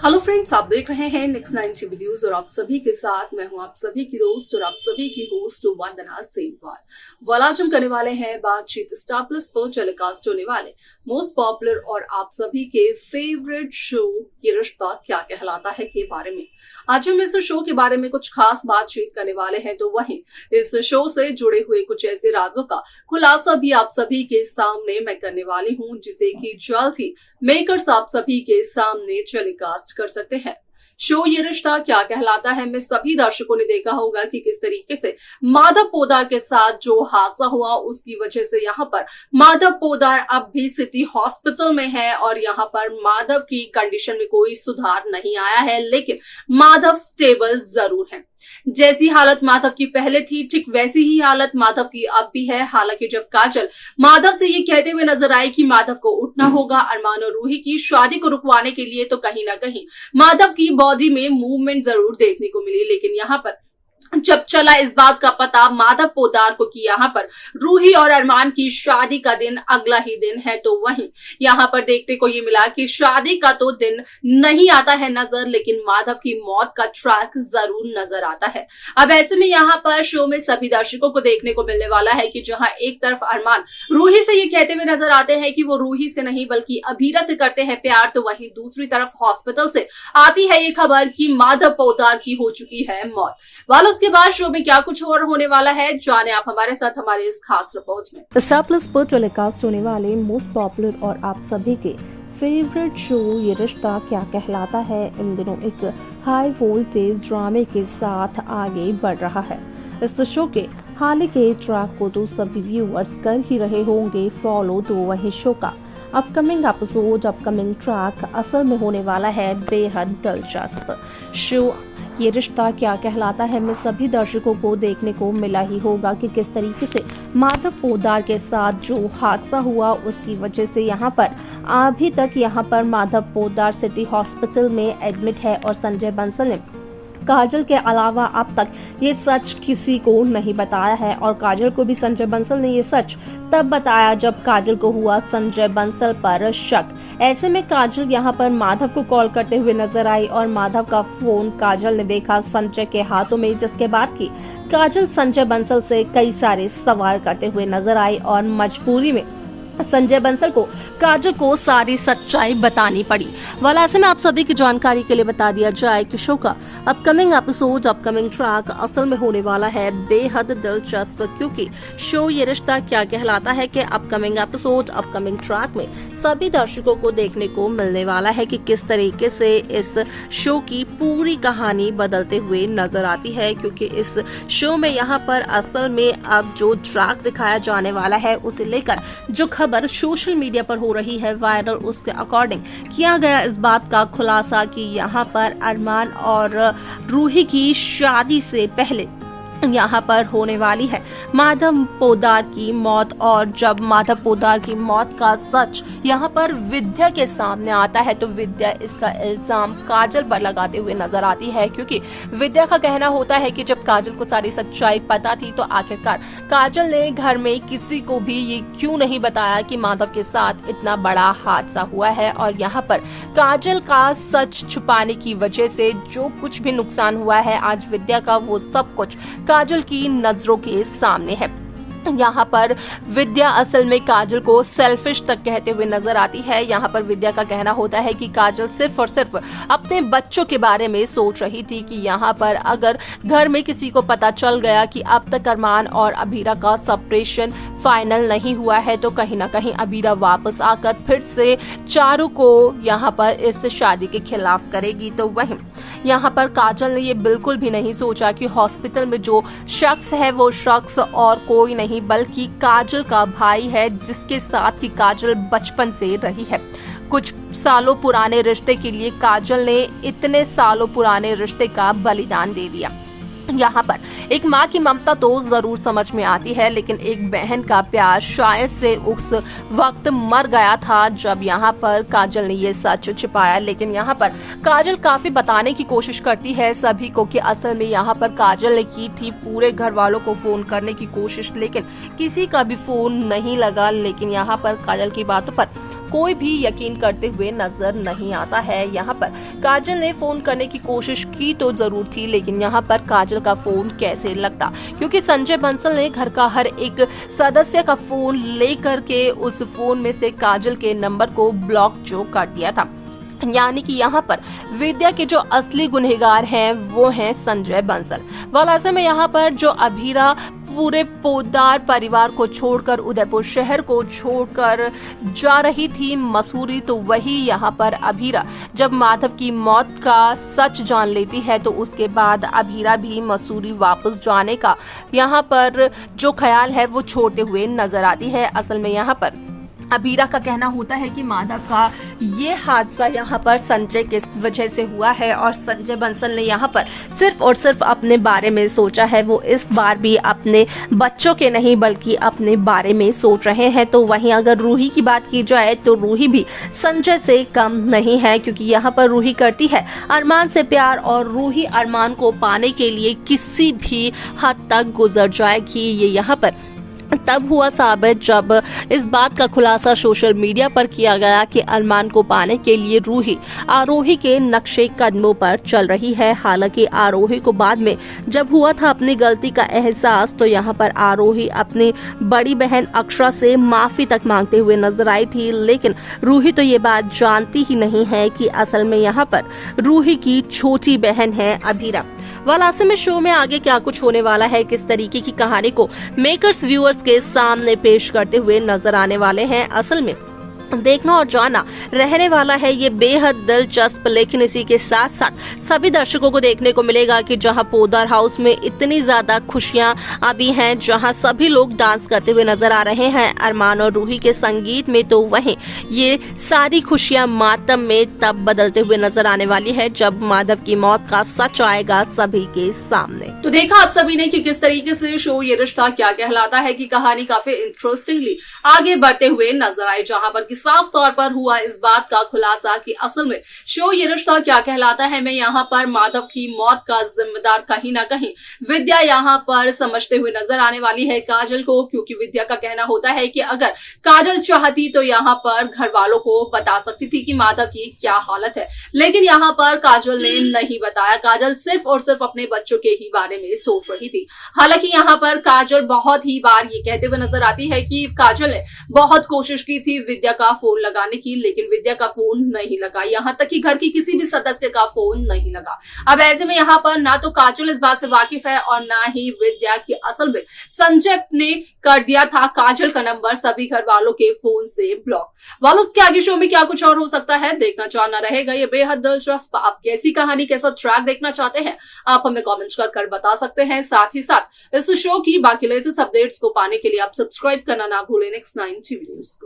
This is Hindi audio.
हेलो फ्रेंड्स, आप देख रहे हैं नेक्स्ट 90 वीडियोस और आप सभी के साथ मैं हूं आप सभी की दोस्त और आप सभी की होस्ट वंदना सेमवाल। आज हम करने वाले हैं बातचीत स्टार प्लस पर टेलीकास्ट होने वाले मोस्ट पॉपुलर और आप सभी के फेवरेट शो ये रिश्ता क्या कहलाता है के बारे में। आज हम इस शो के बारे में कुछ खास बातचीत करने वाले हैं, तो वहीं इस शो से जुड़े हुए कुछ ऐसे राजों का खुलासा भी आप सभी के सामने मैं करने वाली हूँ, जिसे कि जल्द ही मेकर्स आप सभी के सामने टेलीकास्ट कर सकते हैं। शो ये रिश्ता क्या कहलाता है में सभी दर्शकों ने देखा होगा कि किस तरीके से माधव पोद्दार के साथ जो हादसा हुआ उसकी वजह से यहाँ पर माधव पोद्दार अब भी सिटी हॉस्पिटल में है और यहाँ पर माधव की कंडीशन में कोई सुधार नहीं आया है, लेकिन माधव स्टेबल जरूर है। जैसी हालत माधव की पहले थी ठीक वैसी ही हालत माधव की अब भी है। हालांकि जब काजल माधव से ये कहते हुए नजर आई कि माधव को उठना होगा अरमान और रूही की शादी को रुकवाने के लिए, तो कहीं ना कहीं माधव की बॉडी में मूवमेंट जरूर देखने को मिली। लेकिन यहाँ पर जब चला इस बात का पता माधव पोद्दार को कि यहाँ पर रूही और अरमान की शादी का दिन अगला ही दिन है, तो वहीं यहाँ पर देखने को ये मिला कि शादी का तो दिन नहीं आता है नजर, लेकिन माधव की मौत का ट्रैक जरूर नजर आता है। अब ऐसे में यहाँ पर शो में सभी दर्शकों को देखने को मिलने वाला है कि जहाँ एक तरफ अरमान रूही से ये कहते हुए नजर आते हैं कि वो रूही से नहीं बल्कि अभीरा से करते हैं प्यार, तो वहीं दूसरी तरफ हॉस्पिटल से आती है ये खबर कि माधव पोद्दार की हो चुकी है मौत। उसके बाद शो में क्या कुछ और होने वाला है, जाने आप हमारे साथ हमारे इस खास रिपोर्ट में। स्टार प्लस पर टेलीकास्ट होने वाले मोस्ट पॉपुलर और आप सभी के फेवरेट शो ये रिश्ता क्या कहलाता है इन दिनों एक हाई वोल्टेज ड्रामे के साथ आगे बढ़ रहा है। इस शो के हाल के ट्रैक को तो सभी व्यूअर्स कर ही रहे होंगे फॉलो, तो वही शो का अपकमिंग एपिसोड अपकमिंग ट्रैक असल में होने वाला है बेहद दिलचस्प। शो ये रिश्ता क्या कहलाता है में सभी दर्शकों को देखने को मिला ही होगा कि किस तरीके से माधव पोद्दार के साथ जो हादसा हुआ उसकी वजह से यहाँ पर अभी तक यहाँ पर माधव पोद्दार सिटी हॉस्पिटल में एडमिट है और संजय बंसल ने काजल के अलावा अब तक ये सच किसी को नहीं बताया है और काजल को भी संजय बंसल ने ये सच तब बताया जब काजल को हुआ संजय बंसल पर शक। ऐसे में काजल यहाँ पर माधव को कॉल करते हुए नजर आई और माधव का फोन काजल ने देखा संजय के हाथों में, जिसके बाद की काजल संजय बंसल से कई सारे सवाल करते हुए नजर आई और मजबूरी में संजय बंसल को काजल को सारी सच्चाई बतानी पड़ी। ऐसे में आप सभी की जानकारी के लिए बता दिया जाए कि शो का अपकमिंग एपिसोड अपकमिंग ट्रैक असल में होने वाला है बेहद दिलचस्प, क्योंकि शो ये रिश्ता क्या कहलाता है कि अपकमिंग एपिसोड अपकमिंग ट्रैक में सभी दर्शकों को देखने को मिलने वाला है कि किस तरीके से इस शो की पूरी कहानी बदलते हुए नजर आती है। क्योंकि इस शो में यहाँ पर असल में अब जो ट्रैक दिखाया जाने वाला है उसे लेकर जो खबर सोशल मीडिया पर हो रही है वायरल, उसके अकॉर्डिंग किया गया इस बात का खुलासा कि यहाँ पर अरमान और रूही की शादी से पहले यहाँ पर होने वाली है माधव पोद्दार की मौत। और जब माधव पोद्दार की मौत का सच यहाँ पर विद्या के सामने आता है तो विद्या इसका इल्जाम काजल पर लगाते हुए नजर आती है, क्योंकि विद्या का कहना होता है कि जब काजल को सारी सच्चाई पता थी तो आखिरकार काजल ने घर में किसी को भी ये क्यों नहीं बताया कि माधव के साथ इतना बड़ा हादसा हुआ है। और यहाँ पर काजल का सच छुपाने की वजह से जो कुछ भी नुकसान हुआ है आज विद्या का, वो सब कुछ काजल की नजरों के सामने है। यहाँ पर विद्या असल में काजल को सेल्फिश तक कहते हुए नजर आती है। यहाँ पर विद्या का कहना होता है कि काजल सिर्फ और सिर्फ अपने बच्चों के बारे में सोच रही थी कि यहाँ पर अगर घर में किसी को पता चल गया कि अब तक अरमान और अभीरा का सेपरेशन फाइनल नहीं हुआ है तो कहीं ना कहीं अभीरा वापस आकर फिर से चारों को यहाँ पर इस शादी के खिलाफ करेगी। तो वहीं यहाँ पर काजल ने ये बिल्कुल भी नहीं सोचा कि हॉस्पिटल में जो शख्स है वो शख्स और कोई नहीं बल्कि काजल का भाई है, जिसके साथ की काजल बचपन से रही है। कुछ सालों पुराने रिश्ते के लिए काजल ने इतने सालों पुराने रिश्ते का बलिदान दे दिया। यहाँ पर एक माँ की ममता तो जरूर समझ में आती है, लेकिन एक बहन का प्यार शायद से उस वक्त मर गया था जब यहाँ पर काजल ने ये सच छिपाया। लेकिन यहाँ पर काजल काफी बताने की कोशिश करती है सभी को कि असल में यहाँ पर काजल ने की थी पूरे घर वालों को फोन करने की कोशिश, लेकिन किसी का भी फोन नहीं लगा। लेकिन यहाँ पर काजल की बातों पर कोई भी यकीन करते हुए नजर नहीं आता है। यहाँ पर काजल ने फोन करने की कोशिश की तो जरूर थी, लेकिन यहाँ पर काजल का फोन कैसे लगता, क्योंकि संजय बंसल ने घर का हर एक सदस्य का फोन लेकर के उस फोन में से काजल के नंबर को ब्लॉक जो कर दिया था। यानी कि यहाँ पर विद्या के जो असली गुनहगार हैं वो हैं संजय बंसल। वाल ऐसे में यहाँ पर जो अभीरा पूरे पोद्दार परिवार को छोड़कर उदयपुर शहर को छोड़कर जा रही थी मसूरी, तो वही यहाँ पर अभीरा जब माधव की मौत का सच जान लेती है तो उसके बाद अभीरा भी मसूरी वापस जाने का यहाँ पर जो ख्याल है वो छोड़ते हुए नजर आती है। असल में यहाँ पर अभीरा का कहना होता है कि माधव का ये हादसा यहाँ पर संजय के वजह से हुआ है और संजय बंसल ने यहाँ पर सिर्फ और सिर्फ अपने बारे में सोचा है। वो इस बार भी अपने बच्चों के नहीं बल्कि अपने बारे में सोच रहे हैं। तो वहीं अगर रूही की बात की जाए तो रूही भी संजय से कम नहीं है, क्योंकि यहाँ पर रूही करती है अरमान से प्यार और रूही अरमान को पाने के लिए किसी भी हद तक गुजर जाएगी। ये यहाँ पर तब हुआ साबित जब इस बात का खुलासा सोशल मीडिया पर किया गया कि अरमान को पाने के लिए रूही आरोही के नक्शे कदमों पर चल रही है। हालांकि आरोही को बाद में जब हुआ था अपनी गलती का एहसास, तो यहाँ पर आरोही अपनी बड़ी बहन अक्षरा से माफी तक मांगते हुए नजर आई थी, लेकिन रूही तो ये बात जानती ही नहीं है कि असल में यहाँ पर रूही की छोटी बहन है अभीरा। वाल ऐसे में शो में आगे क्या कुछ होने वाला है, किस तरीके की कहानी को मेकर्स व्यूअर्स के सामने पेश करते हुए नजर आने वाले हैं, असल में देखना और जानना रहने वाला है ये बेहद दिलचस्प। लेकिन इसी के साथ साथ सभी दर्शकों को देखने को मिलेगा कि जहां पोद्दार हाउस में इतनी ज्यादा खुशियां अभी हैं, जहां सभी लोग डांस करते हुए नजर आ रहे हैं अरमान और रूही के संगीत में, तो वहीं ये सारी खुशियां मातम में तब बदलते हुए नजर आने वाली है जब माधव की मौत का सच आएगा सभी के सामने। तो देखा आप सभी ने कि किस तरीके से शो ये रिश्ता क्या कहलाता है की कहानी काफी इंटरेस्टिंगली आगे बढ़ते हुए नजर आई, जहां पर साफ तौर पर हुआ इस बात का खुलासा कि असल में शो ये रिश्ता क्या कहलाता है में यहाँ पर माधव की मौत का जिम्मेदार कहीं ना कहीं विद्या यहाँ पर समझते हुए नजर आने वाली है काजल को, क्योंकि विद्या का कहना होता है कि अगर काजल चाहती तो यहाँ पर घर वालों को बता सकती थी कि माधव की क्या हालत है, लेकिन यहाँ पर काजल ने नहीं बताया। काजल सिर्फ और सिर्फ अपने बच्चों के ही बारे में सोच रही थी। हालांकि यहाँ पर काजल बहुत ही बार ये कहते हुए नजर आती है कि काजल ने बहुत कोशिश की थी विद्या का फोन लगाने की, लेकिन विद्या का फोन नहीं लगा, यहाँ तक कि घर की किसी भी सदस्य का फोन नहीं लगा। अब ऐसे में यहाँ पर ना तो काजल इस बात से वाकिफ है और ना ही विद्या की असल में संजय ने कर दिया था काजल का नंबर सभी घर वालों के फोन से ब्लॉक। वाल उसके आगे शो में क्या कुछ और हो सकता है देखना जानना रहेगा, ये बेहद दिलचस्प। आप कैसी कहानी कैसा ट्रैक देखना चाहते हैं आप हमें कमेंट कर बता सकते हैं। साथ ही साथ इस शो की बाकी लेटेस्ट अपडेट्स को पाने के लिए आप सब्सक्राइब करना ना भूलें Next 9 TV न्यूज को।